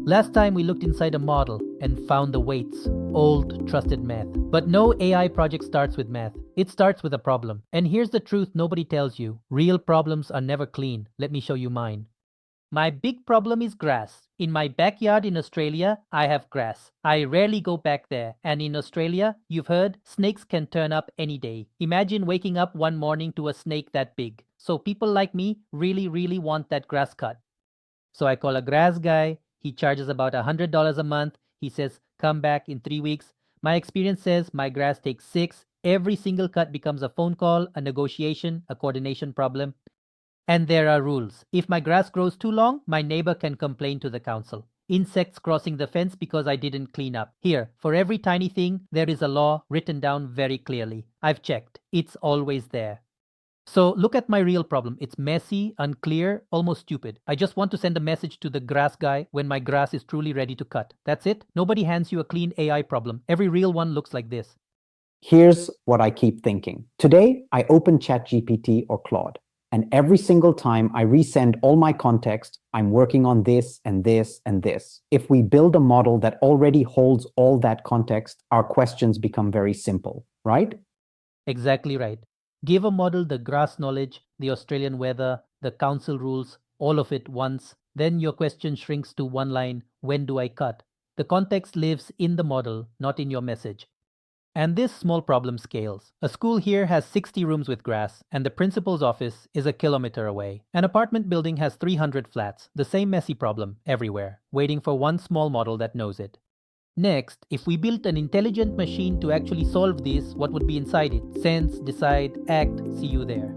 Last time we looked inside a model and found the weights, old, trusted math. But no AI project starts with math. It starts with a problem. And here's the truth nobody tells you. Real problems are never clean. Let me show you mine. My big problem is grass. In my backyard in Australia, I have grass. I rarely go back there. And in Australia, you've heard, snakes can turn up any day. Imagine waking up one morning to a snake that big. So people like me really want that grass cut. So I call a grass guy. He charges about $100 a month. He says, come back in 3 weeks. My experience says my grass takes 6. Every single cut becomes a phone call, a negotiation, a coordination problem. And there are rules. If my grass grows too long, my neighbor can complain to the council. Insects crossing the fence because I didn't clean up. Here, for every tiny thing, there is a law written down very clearly. I've checked. It's always there. So look at my real problem. It's messy, unclear, almost stupid. I just want to send a message to the grass guy when my grass is truly ready to cut. That's it. Nobody hands you a clean AI problem. Every real one looks like this. Here's what I keep thinking. Today, I open ChatGPT or Claude, and every single time I resend all my context, I'm working on this and this and this. If we build a model that already holds all that context, our questions become very simple, right? Exactly right. Give a model the grass knowledge, the Australian weather, the council rules, all of it once. Then your question shrinks to one line, when do I cut? The context lives in the model, not in your message. And this small problem scales. A school here has 60 rooms with grass, and the principal's office is a kilometer away. An apartment building has 300 flats, the same messy problem everywhere, waiting for one small model that knows it. Next, if we built an intelligent machine to actually solve this, what would be inside it? Sense, decide, act, see you there.